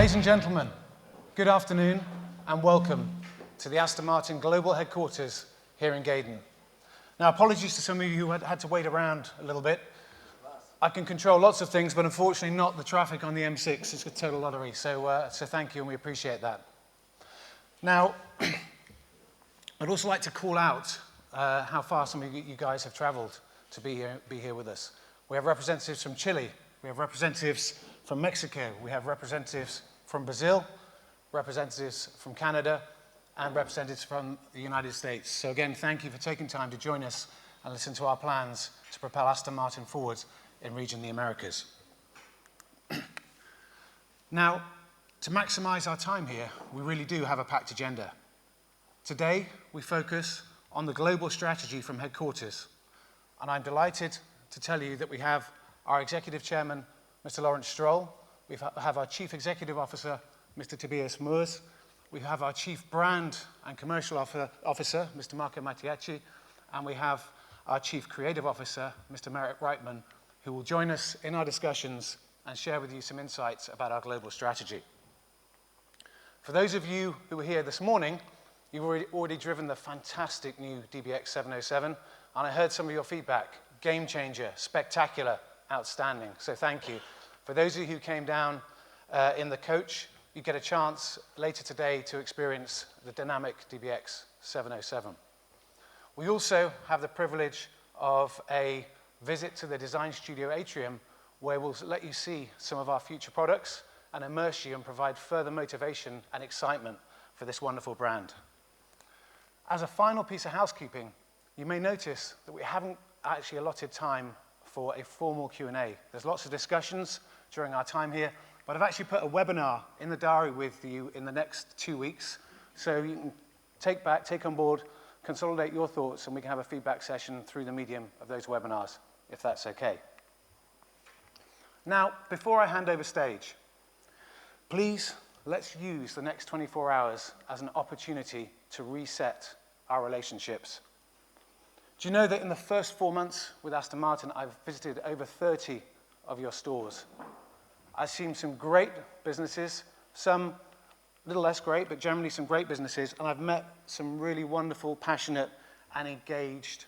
Ladies and gentlemen, good afternoon and welcome to the Aston Martin Global Headquarters here in Gaydon. Now, apologies to some of you who had to wait around a little bit. I can control lots of things, but unfortunately not the traffic on the M6. It's a total lottery, so thank you and we appreciate that. Now, I'd also like to call out how far some of you guys have traveled to be here with us. We have representatives from Chile, we have representatives from Mexico, we have representatives from Brazil, representatives from Canada, and representatives from the United States. So again, thank you for taking time to join us and listen to our plans to propel Aston Martin forward in region the Americas. Now, to maximize our time here, we really do have a packed agenda. Today, we focus on the global strategy from headquarters, and I'm delighted to tell you that we have our Executive Chairman, Mr. Lawrence Stroll, we have our Chief Executive Officer, Mr. Tobias Moers, we have our Chief Brand and Commercial Officer, Mr. Marco Mattiacci, and we have our Chief Creative Officer, Mr. Merrick Reitman, who will join us in our discussions and share with you some insights about our global strategy. For those of you who were here this morning, you've already driven the fantastic new DBX 707, and I heard some of your feedback. Game changer, spectacular, outstanding, so thank you. For those of you who came down in the coach, you get a chance later today to experience the dynamic DBX 707. We also have the privilege of a visit to the Design Studio Atrium, where we'll let you see some of our future products and immerse you and provide further motivation and excitement for this wonderful brand. As a final piece of housekeeping, you may notice that we haven't actually allotted time for a formal Q&A. There's lots of discussions during our time here, but I've actually put a webinar in the diary with you in the next 2 weeks, so you can take on board, consolidate your thoughts, and we can have a feedback session through the medium of those webinars, if that's okay. Now, before I hand over stage, please, let's use the next 24 hours as an opportunity to reset our relationships. Do you know that in the first 4 months with Aston Martin, I've visited over 30 of your stores. I've seen some great businesses, some a little less great, but generally some great businesses, and I've met some really wonderful, passionate, and engaged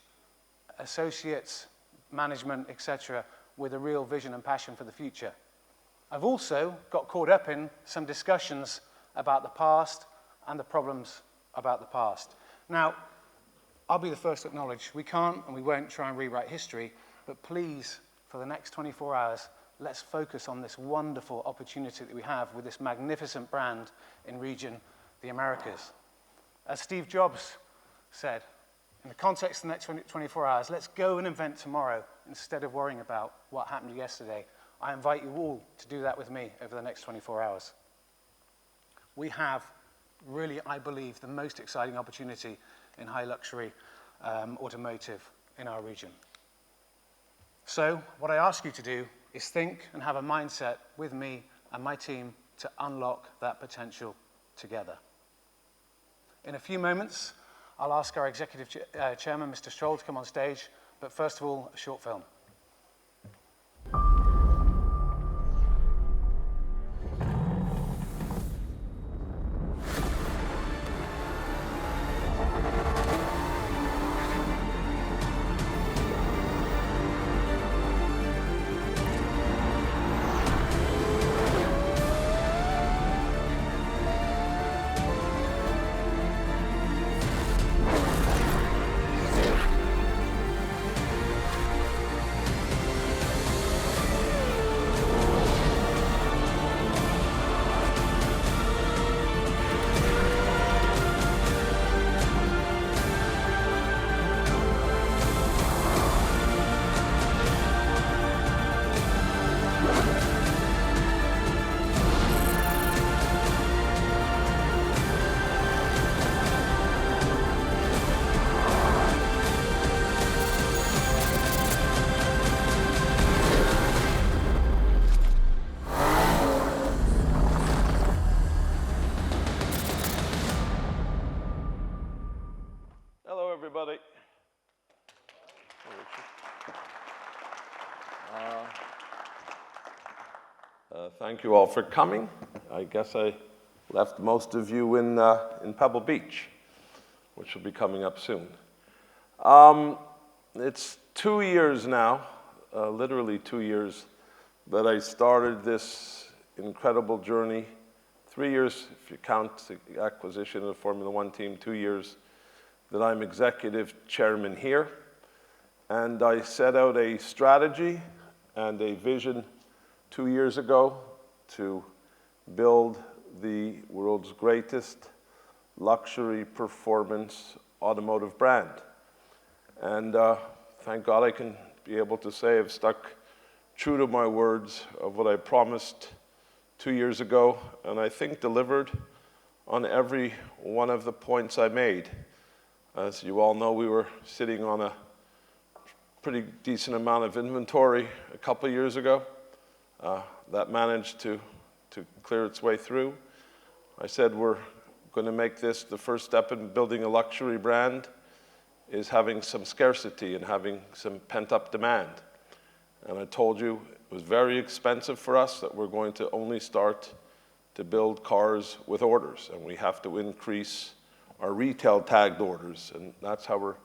associates, management, etc., with a real vision and passion for the future. I've also got caught up in some discussions about the past and the problems about the past. Now, I'll be the first to acknowledge we can't and we won't try and rewrite history, but please, for the next 24 hours, let's focus on this wonderful opportunity that we have with this magnificent brand in region, the Americas. As Steve Jobs said, in the context of the next 24 hours, let's go and invent tomorrow instead of worrying about what happened yesterday. I invite you all to do that with me over the next 24 hours. We have really, I believe, the most exciting opportunity in high luxury automotive in our region. So what I ask you to do is think and have a mindset with me and my team to unlock that potential together. In a few moments, I'll ask our Executive Chairman, Mr. Stroll, to come on stage, but first of all, a short film. everybody. Thank you all for coming. I guess I left most of you in Pebble Beach, which will be coming up soon. It's 2 years now, literally 2 years, that I started this incredible journey. 3 years, if you count the acquisition of the Formula One team, 2 years that I'm executive chairman here. And I set out a strategy and a vision 2 years ago to build the world's greatest luxury performance automotive brand. And thank God I can be able to say I've stuck true to my words of what I promised 2 years ago, and I think delivered on every one of the points I made. As you all know, we were sitting on a pretty decent amount of inventory a couple of years ago. That managed to clear its way through. I said we're going to make this the first step in building a luxury brand is having some scarcity and having some pent-up demand. And I told you it was very expensive for us, that we're going to only start to build cars with orders, and we have to increase our retail tagged orders, and that's how we're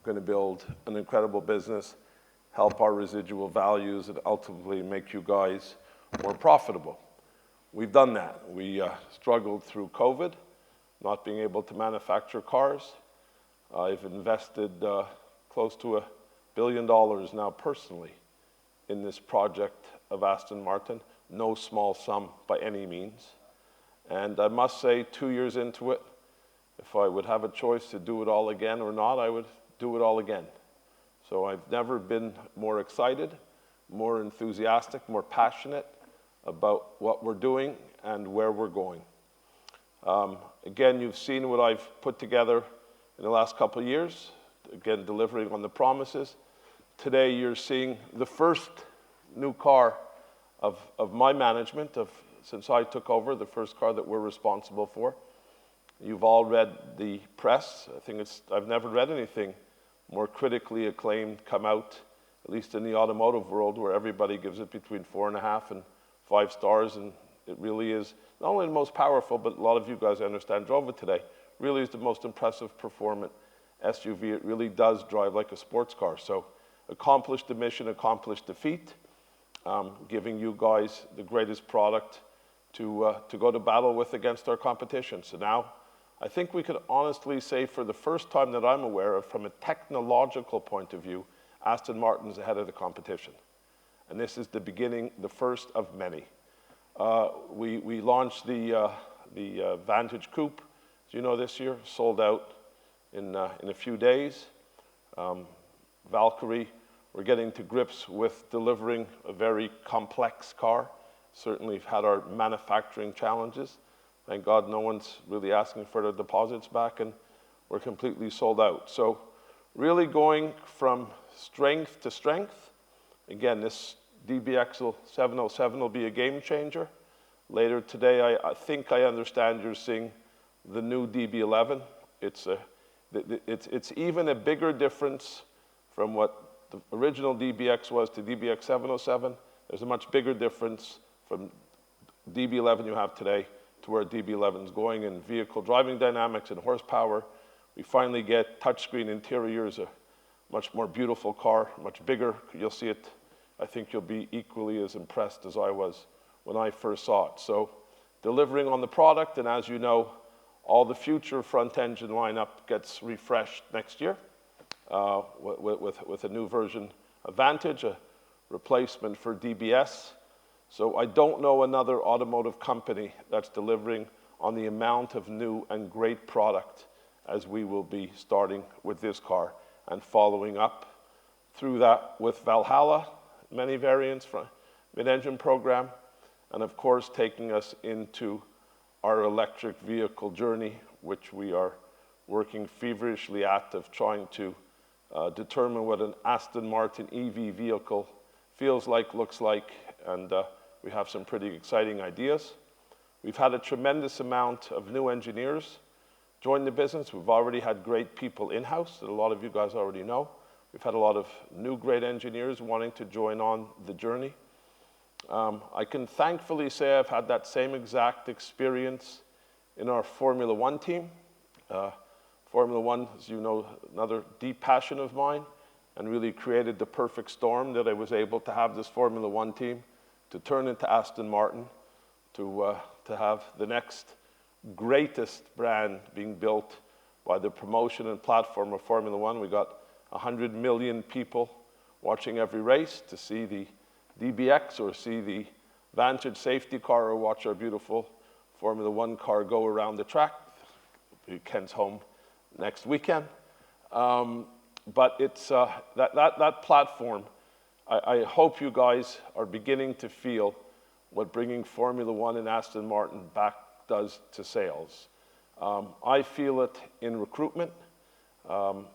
going to build an incredible business, help our residual values, and ultimately make you guys more profitable. We've done that. We struggled through COVID, not being able to manufacture cars. I've invested close to $1 billion now personally in this project of Aston Martin. No small sum by any means. And I must say, 2 years into it, if I would have a choice to do it all again or not, I would do it all again. So I've never been more excited, more enthusiastic, more passionate about what we're doing and where we're going. Again, you've seen what I've put together in the last couple of years, again, delivering on the promises. Today, you're seeing the first new car of my management, since I took over, the first car that we're responsible for. You've all read the press. I think I've never read anything more critically acclaimed come out, at least in the automotive world, where everybody gives it between 4.5 and 5 stars, and it really is not only the most powerful, but a lot of you guys, I understand, drove it today, really is the most impressive performant SUV. It really does drive like a sports car. So accomplished the mission, accomplished the feat, giving you guys the greatest product to go to battle with against our competition. So now, I think we could honestly say for the first time that I'm aware of, from a technological point of view, Aston Martin's ahead of the competition. And this is the beginning, the first of many. We launched the Vantage Coupe, as you know, this year, sold out in a few days. Valkyrie, we're getting to grips with delivering a very complex car. Certainly we've had our manufacturing challenges. Thank God no one's really asking for their deposits back, and we're completely sold out. So really going from strength to strength. Again, this DBX 707 will be a game changer. Later today, I think I understand you're seeing the new DB11. It's even a bigger difference from what the original DBX was to DBX 707. There's a much bigger difference from DB11 you have today to where DB11 is going in vehicle driving dynamics and horsepower. We finally get touchscreen interiors, a much more beautiful car, much bigger. You'll see it. I think you'll be equally as impressed as I was when I first saw it. So delivering on the product, and as you know, all the future front engine lineup gets refreshed next year with a new version of Vantage, a replacement for DBS. So I don't know another automotive company that's delivering on the amount of new and great product as we will be starting with this car and following up through that with Valhalla, many variants from mid-engine program, and of course taking us into our electric vehicle journey, which we are working feverishly at of trying to determine what an Aston Martin EV vehicle feels like, looks like, and we have some pretty exciting ideas. We've had a tremendous amount of new engineers join the business. We've already had great people in-house that a lot of you guys already know. We've had a lot of new great engineers wanting to join on the journey. I can thankfully say I've had that same exact experience in our Formula One team. Formula One, as you know, another deep passion of mine, and really created the perfect storm that I was able to have this Formula One team to turn into Aston Martin, to have the next greatest brand being built by the promotion and platform of Formula One. We got 100 million people watching every race to see the DBX or see the Vantage safety car or watch our beautiful Formula One car go around the track. Ken's home next weekend. But it's that platform, I hope you guys are beginning to feel what bringing Formula One and Aston Martin back does to sales. I feel it in recruitment.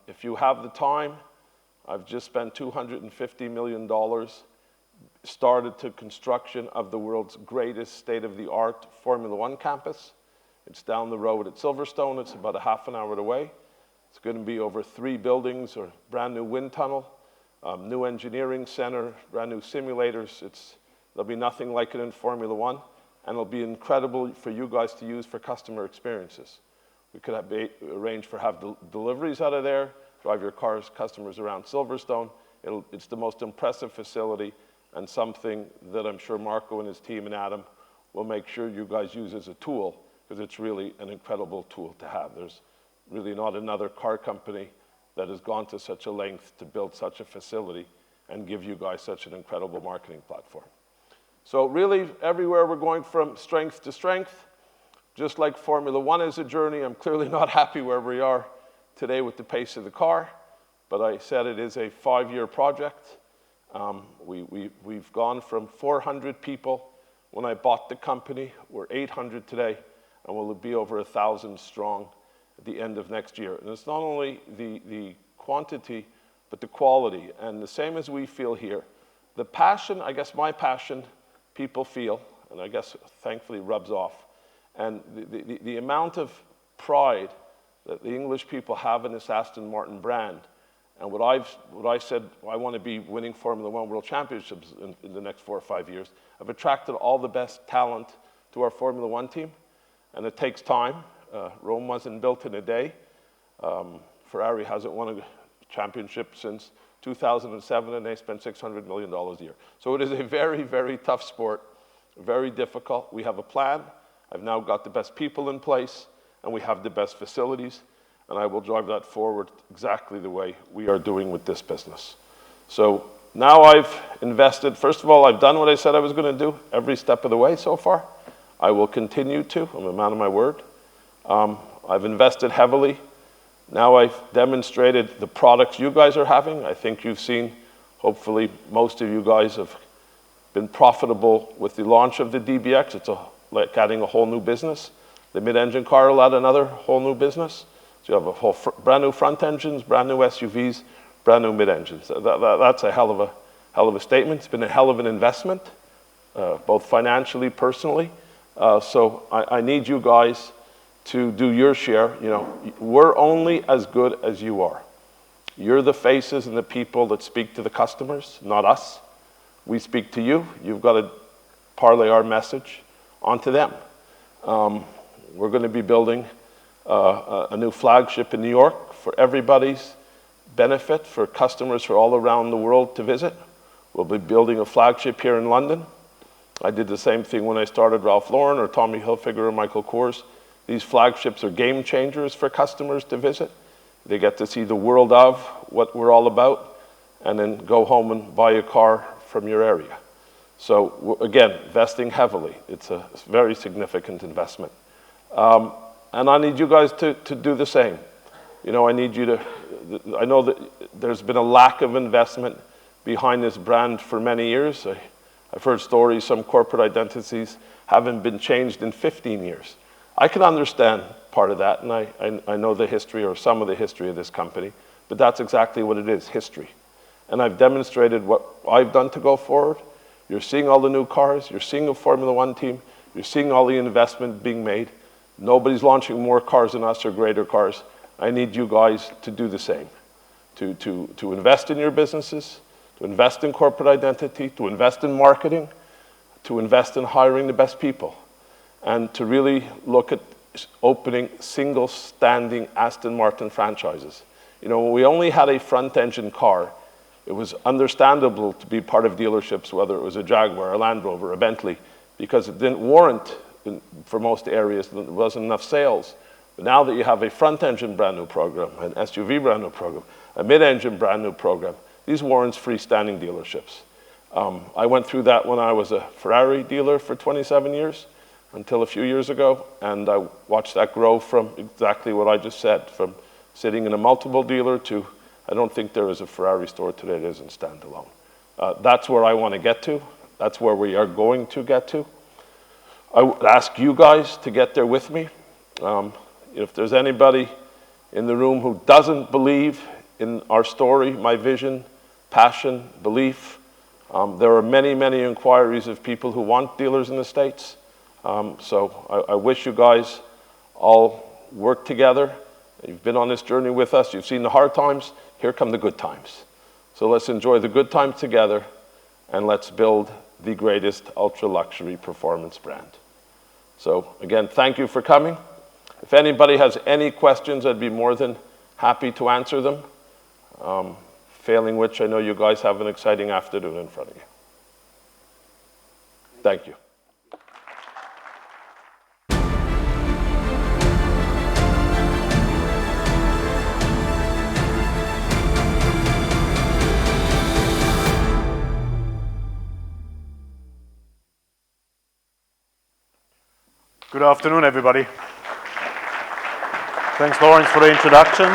If you have the time, I've just spent $250 million, started to construction of the world's greatest state-of-the-art Formula One campus. It's down the road at Silverstone. It's about a half an hour away. It's going to be over 3 buildings, or brand new wind tunnel, new engineering center, brand new simulators. There'll be nothing like it in Formula One, and it'll be incredible for you guys to use for customer experiences. We could arrange for deliveries out of there, drive your customers around Silverstone. It's the most impressive facility, and something that I'm sure Marco and his team and Adam will make sure you guys use as a tool, because it's really an incredible tool to have. There's really not another car company that has gone to such a length to build such a facility and give you guys such an incredible marketing platform. So really, everywhere we're going from strength to strength. Just like Formula One is a journey, I'm clearly not happy where we are today with the pace of the car, but I said it is a 5-year project. We've gone from 400 people when I bought the company. We're 800 today, and we'll be over 1,000 strong at the end of next year. And it's not only the quantity, but the quality. And the same as we feel here. The passion, I guess my passion, people feel, and I guess thankfully rubs off. And the amount of pride that the English people have in this Aston Martin brand, and what I said, I want to be winning Formula One World Championships in the next 4 or 5 years. I've attracted all the best talent to our Formula One team, and it takes time. Rome wasn't built in a day. Ferrari hasn't won a championship since 2007, and they spent $600 million a year. So it is a very, very tough sport, very difficult. We have a plan. I've now got the best people in place, and we have the best facilities, and I will drive that forward exactly the way we are doing with this business. So now I've invested. First of all, I've done what I said I was going to do every step of the way so far. I will continue to. I'm a man of my word. I've invested heavily. Now I've demonstrated the products you guys are having. I think you've seen, hopefully most of you guys have been profitable with the launch of the DBX. It's like adding a whole new business. The mid-engine car will add another whole new business. So you have a whole brand new front engines, brand new SUVs, brand new mid-engines. That's a hell of a statement. It's been a hell of an investment, both financially, personally. So I need you guys to do your share. You know, we're only as good as you are. You're the faces and the people that speak to the customers, not us. We speak to you. You've got to parlay our message onto them. We're going to be building a new flagship in New York for everybody's benefit, for customers from all around the world to visit. We'll be building a flagship here in London. I did the same thing when I started Ralph Lauren or Tommy Hilfiger or Michael Kors. These flagships are game changers for customers to visit. They get to see the world of what we're all about, and then go home and buy a car from your area. So again, investing heavily. It's a very significant investment. And I need you guys to do the same. You know, I need you to, I know that there's been a lack of investment behind this brand for many years. I've heard stories, some corporate identities haven't been changed in 15 years. I can understand part of that, and I know the history or some of the history of this company, but that's exactly what it is, history. And I've demonstrated what I've done to go forward. You're seeing all the new cars, you're seeing a Formula One team, you're seeing all the investment being made. Nobody's launching more cars than us or greater cars. I need you guys to do the same, to invest in your businesses, to invest in corporate identity, to invest in marketing, to invest in hiring the best people and to really look at opening single standing Aston Martin franchises. You know, when we only had a front engine car, it was understandable to be part of dealerships, whether it was a Jaguar, a Land Rover, a Bentley, because it didn't warrant, for most areas, there wasn't enough sales. But now that you have a front engine brand new program, an SUV brand new program, a mid-engine brand new program, these warrants freestanding dealerships. I went through that when I was a Ferrari dealer for 27 years, until a few years ago, and I watched that grow from exactly what I just said, from sitting in a multiple dealer to, I don't think there is a Ferrari store today that isn't standalone. That's where I want to get to. That's where we are going to get to. I would ask you guys to get there with me. If there's anybody in the room who doesn't believe in our story, my vision, passion, belief, there are many, many inquiries of people who want dealers in the States. So I wish you guys all work together. You've been on this journey with us. You've seen the hard times. Here come the good times. So let's enjoy the good times together, and let's build the greatest ultra-luxury performance brand. So again, thank you for coming. If anybody has any questions, I'd be more than happy to answer them. Failing which, I know you guys have an exciting afternoon in front of you. Thank you. Good afternoon, everybody. Thanks, Lawrence, for the introduction.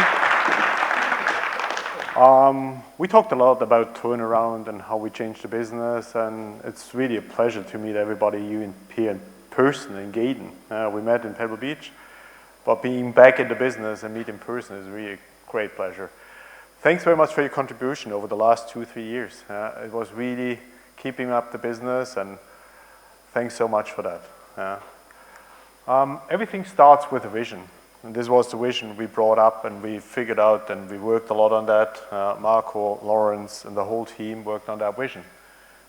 We talked a lot about turnaround and how we changed the business, and it's really a pleasure to meet everybody here in person in Gaydon. We met in Pebble Beach, but being back in the business and meet in person is really a great pleasure. Thanks very much for your contribution over the last 2-3 years. It was really keeping up the business, and thanks so much for that. Everything starts with a vision. And this was the vision we brought up and we figured out, and we worked a lot on that. Marco, Lawrence, and the whole team worked on that vision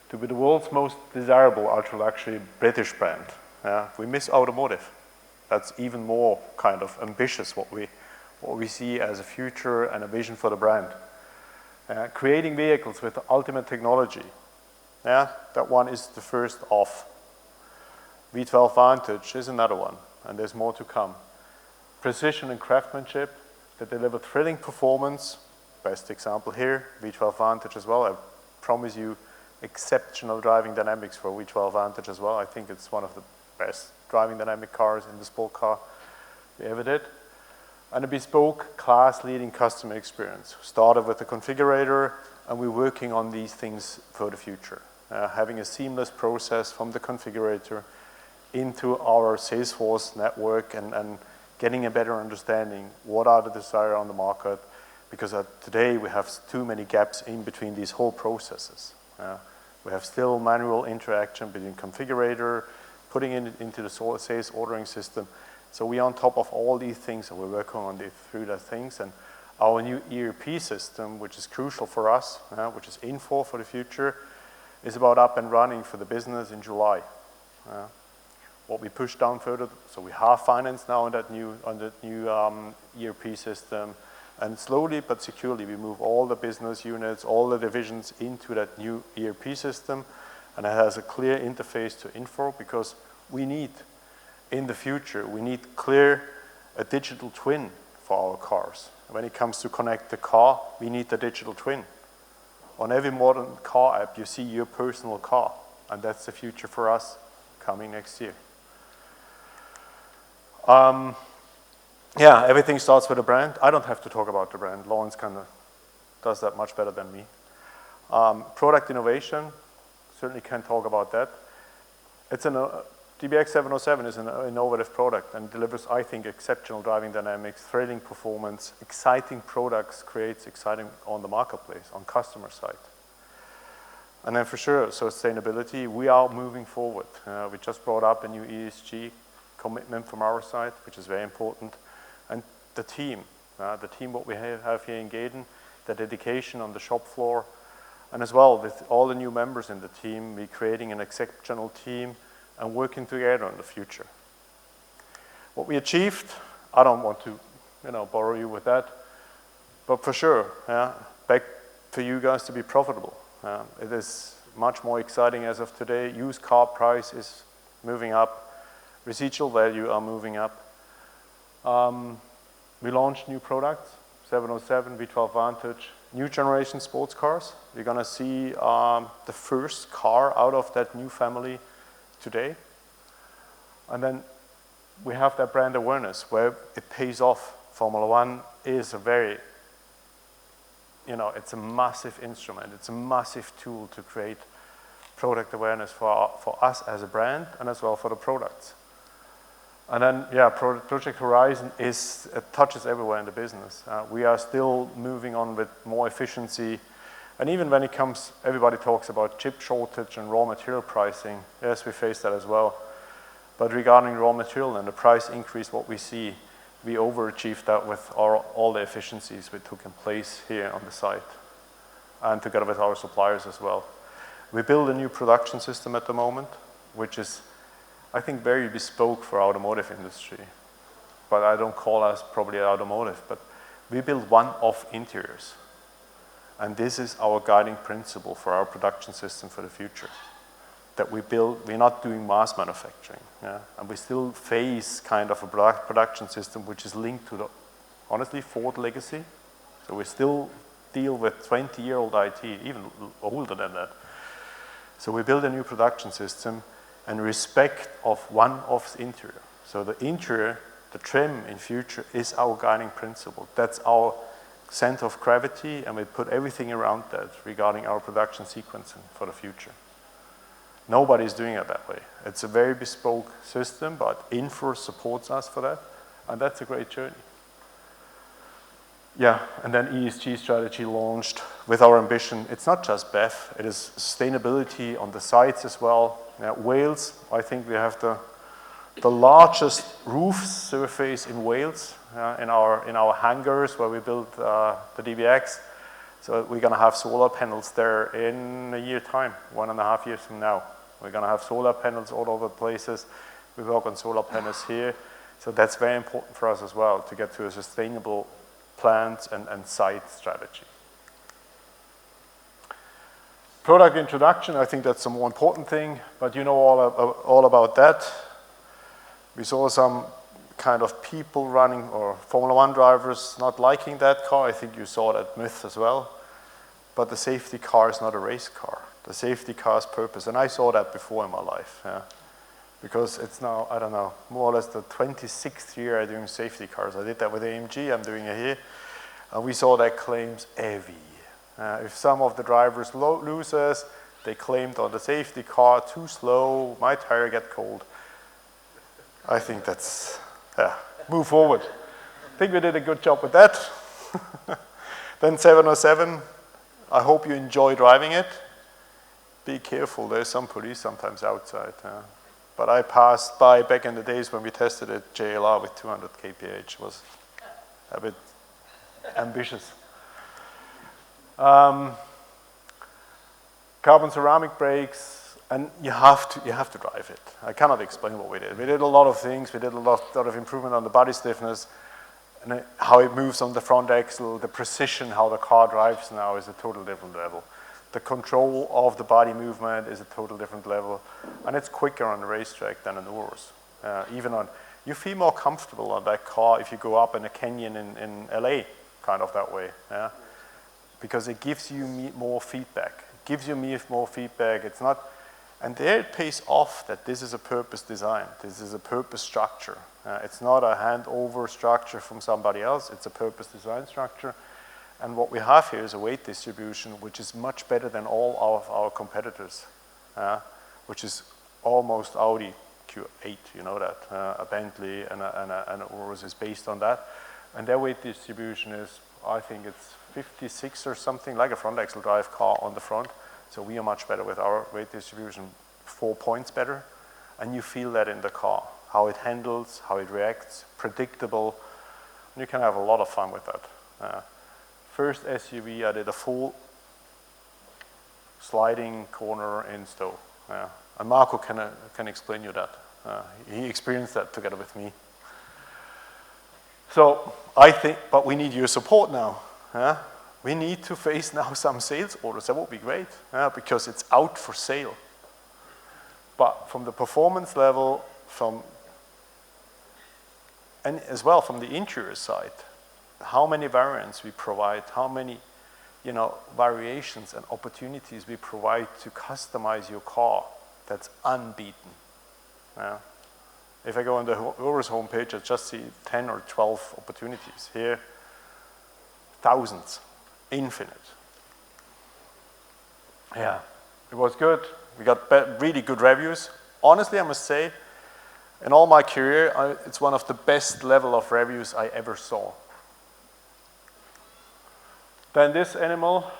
to be the world's most desirable ultra-luxury British brand. We miss automotive. That's even more kind of ambitious what we see as a future and a vision for the brand. Creating vehicles with the ultimate technology. That one is the first off. V12 Vantage is another one, and there's more to come. Precision and craftsmanship that deliver thrilling performance. Best example here, V12 Vantage as well. I promise you exceptional driving dynamics for V12 Vantage as well. I think it's one of the best driving dynamic cars in the sport car we ever did. And a bespoke class-leading customer experience. Started with the configurator, and we're working on these things for the future. Having a seamless process from the configurator into our Salesforce network and getting a better understanding what are the desires on the market, because today we have too many gaps in between these whole processes. We have still manual interaction between configurator, putting it into the sales ordering system. So we're on top of all these things, and we're working on through those things. And our new ERP system, which is crucial for us, which is Info for the future, is about up and running for the business in July. What we push down further, so we have finance now on that new ERP system, and slowly but securely we move all the business units, all the divisions into that new ERP system, and it has a clear interface to Info, because we need, in the future, we need a digital twin for our cars. When it comes to connect the car, we need the digital twin. On every modern car app, you see your personal car, and that's the future for us coming next year. Everything starts with a brand. I don't have to talk about the brand. Lawrence kind of does that much better than me. Product innovation, certainly can talk about that. DBX 707 is an innovative product and delivers, I think, exceptional driving dynamics, thrilling performance, exciting products, creates exciting on the marketplace, on customer side. And then for sure, sustainability, we are moving forward. We just brought up a new ESG commitment from our side, which is very important. And the team what we have here in Gaydon, the dedication on the shop floor, And as well, with all the new members in the team, we're creating an exceptional team and working together in the future. What we achieved, I don't want to, borrow you with that, but for sure, back for you guys to be profitable. It is much more exciting as of today. Used car price is moving up. Residual value are moving up. We launched new products, 707, V12 Vantage, new generation sports cars. We're gonna see the first car out of that new family today. And then we have that brand awareness where it pays off. Formula One is a very, it's a massive instrument. It's a massive tool to create product awareness for us as a brand and as well for the products. And then, Project Horizon touches everywhere in the business. We are still moving on with more efficiency. And even when it comes, everybody talks about chip shortage and raw material pricing. Yes, we face that as well. But regarding raw material and the price increase, what we see, we overachieved that with all the efficiencies we took in place here on the site and together with our suppliers as well. We build a new production system at the moment, which is, I think, very bespoke for automotive industry. But I don't call us probably automotive, but we build one-off interiors. And this is our guiding principle for our production system for the future. That we're not doing mass manufacturing, and we still face kind of a production system which is linked to the, honestly, Ford legacy. So we still deal with 20-year-old IT, even older than that. So we build a new production system and respect of one-off's interior. So the interior, the trim in future is our guiding principle. That's our center of gravity, and we put everything around that regarding our production sequencing for the future. Nobody's doing it that way. It's a very bespoke system, but Infor supports us for that, and that's a great journey. And then ESG strategy launched with our ambition. It's not just BEV, it is sustainability on the sites as well. Wales, I think we have the largest roof surface in Wales, in our hangars where we built the DBX. So we're gonna have solar panels there in a year's time, 1.5 years from now. We're gonna have solar panels all over places. We work on solar panels here. So that's very important for us as well, to get to a sustainable plant and site strategy. Product introduction, I think that's the more important thing, but you know all about that. We saw some kind of people running, or Formula One drivers not liking that car. I think you saw that myth as well. But the safety car is not a race car. The safety car's purpose, and I saw that before in my life, because it's now, I don't know, more or less the 26th year I'm doing safety cars. I did that with AMG, I'm doing it here, and we saw that claims every year. If some of the drivers loses, they claimed on the safety car, too slow, my tire get cold. I think that's, move forward. I think we did a good job with that. Then 707, I hope you enjoy driving it. Be careful, there's some police sometimes outside. But I passed by back in the days when we tested it, JLR with 200 kph was a bit ambitious. Carbon ceramic brakes, and you have to drive it. I cannot explain what we did. We did a lot of things. We did a lot of improvement on the body stiffness, and how it moves on the front axle, the precision, how the car drives now is a total different level. The control of the body movement is a total different level, and it's quicker on the racetrack than on the Urus. You feel more comfortable on that car if you go up in a canyon in LA, kind of that way, because it gives you more feedback. It gives you more feedback. It's not, and there it pays off that this is a purpose design. This is a purpose structure. It's not a handover structure from somebody else. It's a purpose design structure. And what we have here is a weight distribution which is much better than all of our competitors, which is almost Audi Q8, you know that. A Bentley and an Urus is based on that. And their weight distribution is, I think it's 56 or something, like a front axle drive car on the front. So we are much better with our weight distribution, 4 points better. And you feel that in the car, how it handles, how it reacts, predictable. And you can have a lot of fun with that. First SUV, I did a full sliding corner in Stowe. And Marco can explain you that. He experienced that together with me. So I think, but we need your support now. We need to face now some sales orders. That would be great, because it's out for sale. But from the performance level, and as well from the interior side, how many variants we provide, how many variations and opportunities we provide to customize your car, that's unbeaten. If I go on the Urus homepage, I just see 10 or 12 opportunities. Here, thousands, infinite. Yeah, it was good. We got really good reviews. Honestly, I must say, in all my career, it's one of the best level of reviews I ever saw. Then this animal,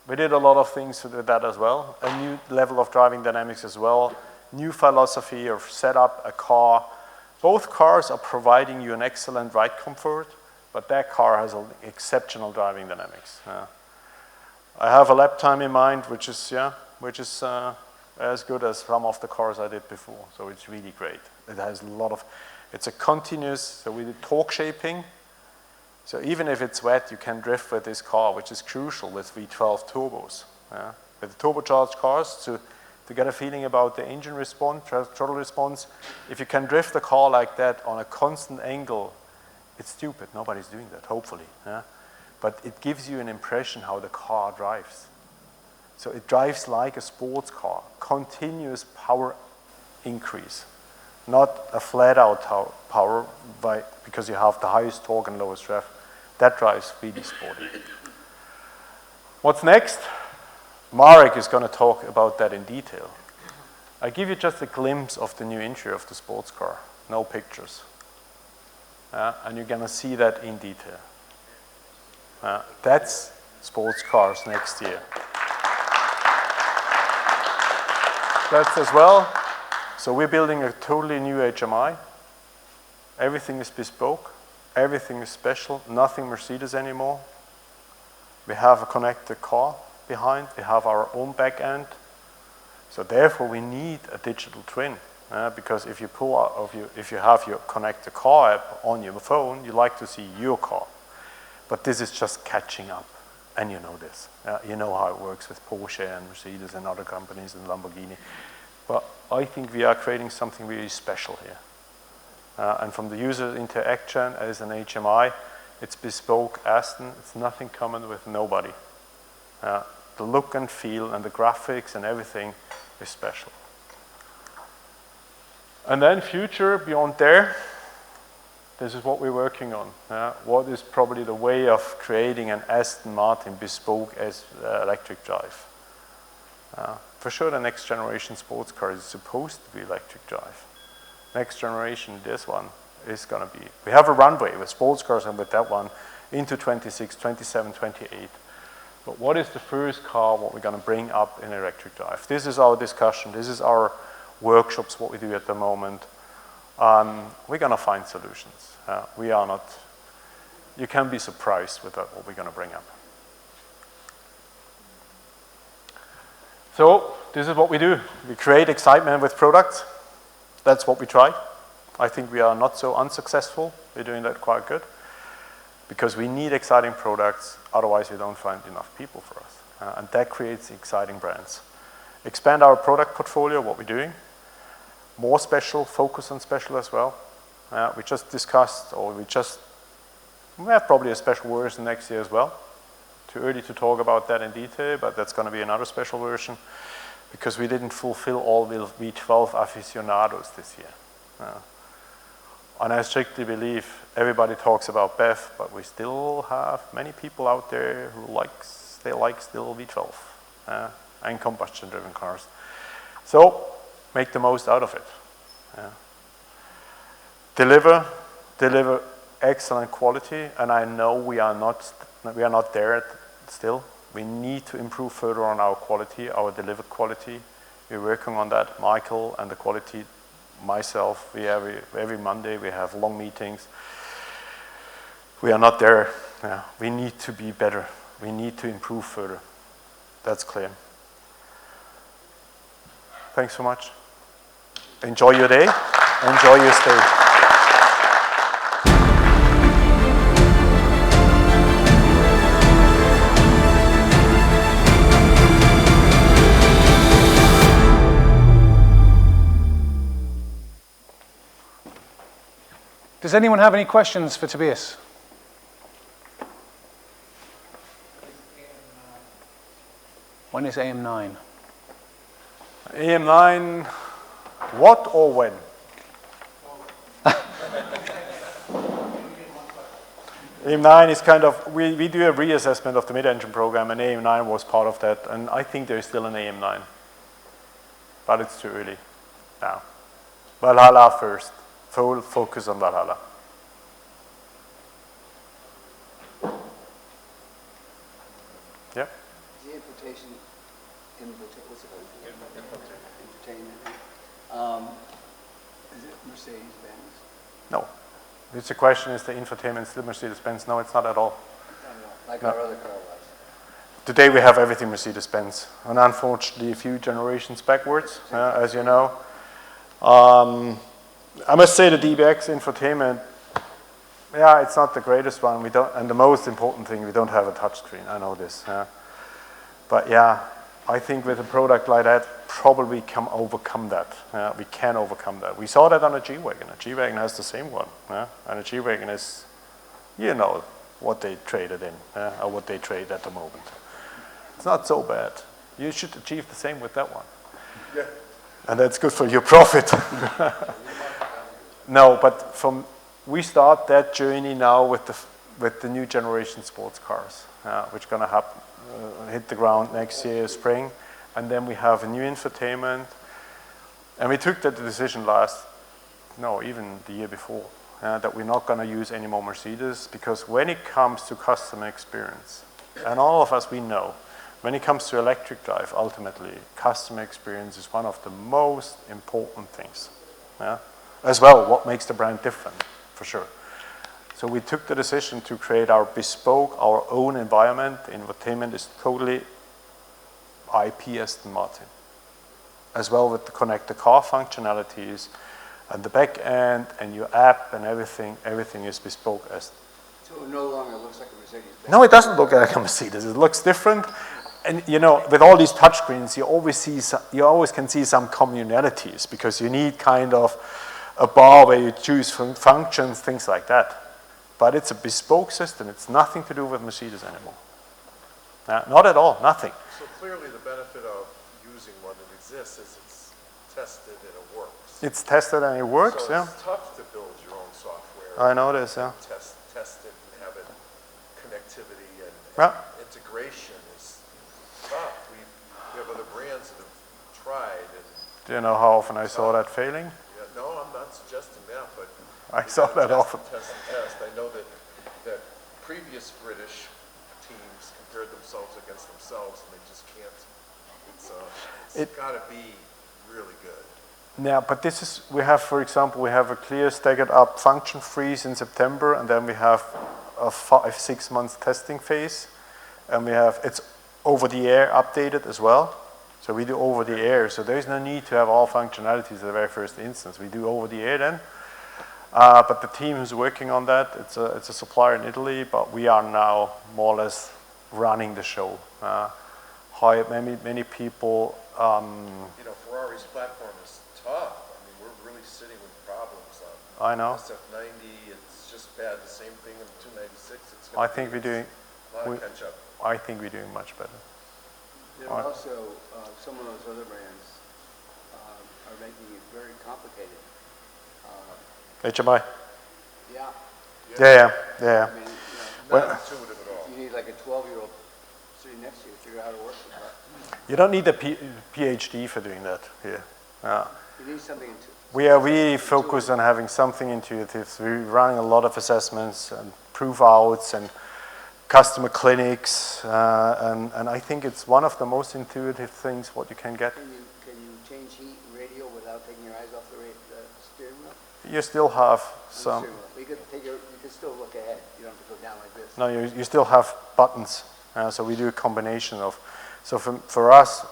we did a lot of things with that as well. A new level of driving dynamics as well. New philosophy of set up a car. Both cars are providing you an excellent ride comfort, but that car has an exceptional driving dynamics. I have a lap time in mind, which is as good as some of the cars I did before. So it's really great. It has a lot of, it's a continuous, so we did torque shaping. So even if it's wet, you can drift with this car, which is crucial with V12 turbos. With the turbocharged cars, to get a feeling about the engine response, throttle response, if you can drift the car like that on a constant angle, it's stupid. Nobody's doing that, hopefully. But it gives you an impression how the car drives. So it drives like a sports car, continuous power increase, not a flat-out power because you have the highest torque and lowest rev. That drives really sporty. What's next? Marek is going to talk about that in detail. I give you just a glimpse of the new interior of the sports car, no pictures. And you're going to see that in detail. That's sports cars next year. That's as well. So we're building a totally new HMI. Everything is bespoke. Everything is special. Nothing Mercedes anymore. We have a connected car behind. We have our own back end. So therefore, we need a digital twin. Because if you if you have your connected car app on your phone, you like to see your car. But this is just catching up. And you know this. You know how it works with Porsche and Mercedes and other companies and Lamborghini. But I think we are creating something really special here. And from the user interaction as an HMI, it's bespoke Aston. It's nothing common with nobody. The look and feel and the graphics and everything is special. And then future beyond there, this is what we're working on. What is probably the way of creating an Aston Martin bespoke as electric drive? For sure, the next generation sports car is supposed to be electric drive. Next generation, this one, is going to be. We have a runway with sports cars and with that one into 26, 27, 28. But what is the first car, what we're going to bring up in electric drive? This is our discussion. This is our workshops, what we do at the moment. We're going to find solutions. We are not, you can be surprised with what we're going to bring up. So this is what we do. We create excitement with products. That's what we try. I think we are not so unsuccessful. We're doing that quite good. Because we need exciting products, otherwise we don't find enough people for us. And that creates exciting brands. Expand our product portfolio, what we're doing. More special, focus on special as well. We just discussed, or we have probably a special version next year as well. Too early to talk about that in detail, but that's going to be another special version because we didn't fulfill all the V12 aficionados this year. And I strictly believe everybody talks about BEV, but we still have many people out there who like still V12 and combustion-driven cars. So make the most out of it. Deliver excellent quality, and I know we are not there still. We need to improve further on our quality, our delivered quality. We're working on that, Michael, and the quality, myself. Every Monday we have long meetings. We are not there. We need to be better. We need to improve further. That's clear. thanks so much. Enjoy your day. Enjoy your stay. Does anyone have any questions for Tobias? When is AM9? AM9, what or when? AM9 is kind of, we do a reassessment of the mid-engine program, and AM9 was part of that, and I think there is still an AM9, but it's too early now. Valhalla first, full focus on Valhalla. Yeah. The invitation, what's it called? Infotainment. Is it Mercedes-Benz? No. It's a question, is the infotainment still Mercedes-Benz? No, it's not at all. Like No. our other car was. Today we have everything Mercedes-Benz, and unfortunately a few generations backwards, as you know. I must say the DBX infotainment, yeah, it's not the greatest one. We don't, and the most important thing, we don't have a touchscreen. I know this. But yeah, I think with a product like that, probably can overcome that. We can overcome that. We saw that on a G-Wagon. A G-Wagon has the same one. And a G-Wagon is, you know, what they traded in, or what they trade at the moment. It's not so bad. You should achieve the same with that one. Yeah. And that's good for your profit. No, but we start that journey now with the new generation sports cars, which are going to hit the ground next year, spring. And then we have a new infotainment. And we took that decision even the year before, that we're not going to use any more Mercedes, because when it comes to customer experience, and all of us, we know, when it comes to electric drive, ultimately, customer experience is one of the most important things. As well, what makes the brand different, for sure. So we took the decision to create our bespoke, our own environment. Infotainment is totally IP Aston Martin. As well with the connect the car functionalities and the back end and your app and everything is bespoke. So it no longer looks like a Mercedes-Benz? No, it doesn't look like a Mercedes. It looks different. And you know, with all these touchscreens, you always can see some communalities, because you need kind of a bar where you choose functions, things like that. But it's a bespoke system. It's nothing to do with Mercedes anymore. Not at all, nothing. So clearly the benefit of using one that exists is it's tested and it works. It's tested and it works, so yeah. It's tough to build your own software. I know this, yeah. Test it and have it connectivity and Yeah. integration is tough. We have other brands that have tried. And Do you know how often I saw that failing? yeah, no, I'm not suggesting that, but I saw that often. Test. I know that previous British teams compared themselves against themselves, and they just can't. It's got to be really good. Yeah, but for example, we have a clear staggered up function freeze in September, and then we have a 5-6 months testing phase, and it's over the air updated as well. So we do over the air, so there's no need to have all functionalities at the very first instance. We do over the air then. But the team who's working on that, it's a supplier in Italy, but we are now more or less running the show. Hired many people. Ferrari's platform is tough. I mean, we're really sitting with problems on I know. SF90. It's just bad. The same thing in 296. I think we're doing. A lot of catch up. I think we're doing much better. There are also, some of those other brands are making it very complicated. HMI. Yeah. Yeah. I mean, Well, Not intuitive at all. you need like a 12-year-old sitting next to you to figure out how to work with that. you don't need a PhD for doing that here. You need something intuitive. We are really focused on having something intuitive. We're running a lot of assessments and proof outs and customer clinics, and I think it's one of the most intuitive things what you can get. Can you change heat and radio without taking your eyes off the steering wheel? You still have some. You could still look ahead. You don't have to go down like this. No, you still have buttons. So we do a combination of. So for us,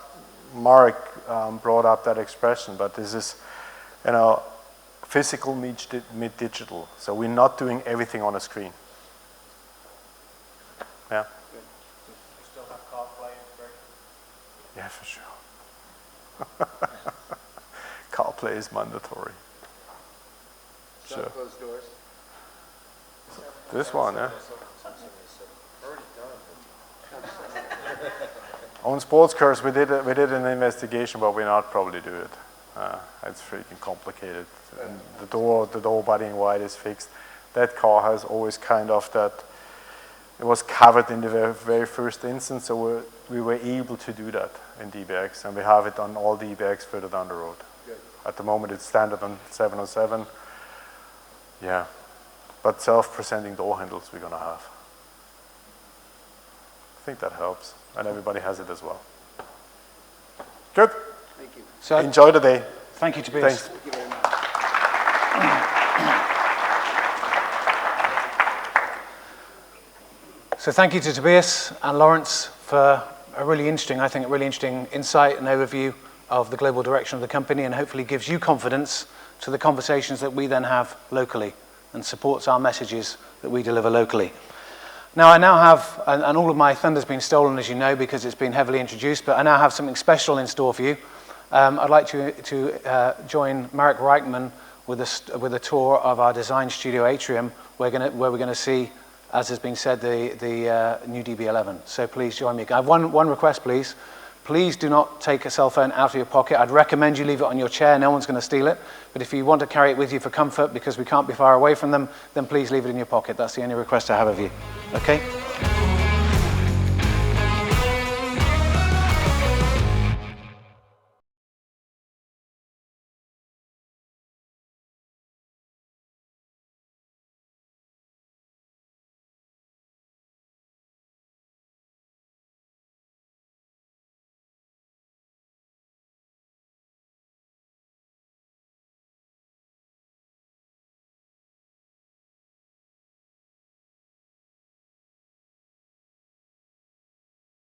Mark brought up that expression, but this is, you know, physical meets digital. So we're not doing everything on a screen. Yeah. You still have CarPlay integration? Yeah, for sure. CarPlay is mandatory. Sure. Closed doors. This one, yeah. On sports cars, we did an investigation, but we not probably do it. It's freaking complicated. And the door body in white is fixed. That car has always kind of that. It was covered in the very first instance, so we were able to do that in DBX, and we have it on all DBX further down the road. Good. At the moment, it's standard on 707. Yeah, but self-presenting door handles we're gonna have. I think that helps, and everybody has it as well. Good. Thank you. So, Enjoy the day. thank you, Tobias. Thanks. Thank you very much. So thank you to Tobias and Lawrence for a really interesting, I think, a really interesting insight and overview of the global direction of the company, and hopefully gives you confidence to the conversations that we then have locally and supports our messages that we deliver locally. Now I have, and all of my thunder's been stolen, as you know, because it's been heavily introduced, but I now have something special in store for you. I'd like to join Marek Reichman with a tour of our design studio atrium, where we're going to see, as has been said, the new DB11. So please join me. I have one request, please. Please do not take a cell phone out of your pocket. I'd recommend you leave it on your chair. No one's going to steal it. But if you want to carry it with you for comfort, because we can't be far away from them, then please leave it in your pocket. That's the only request I have of you. Okay?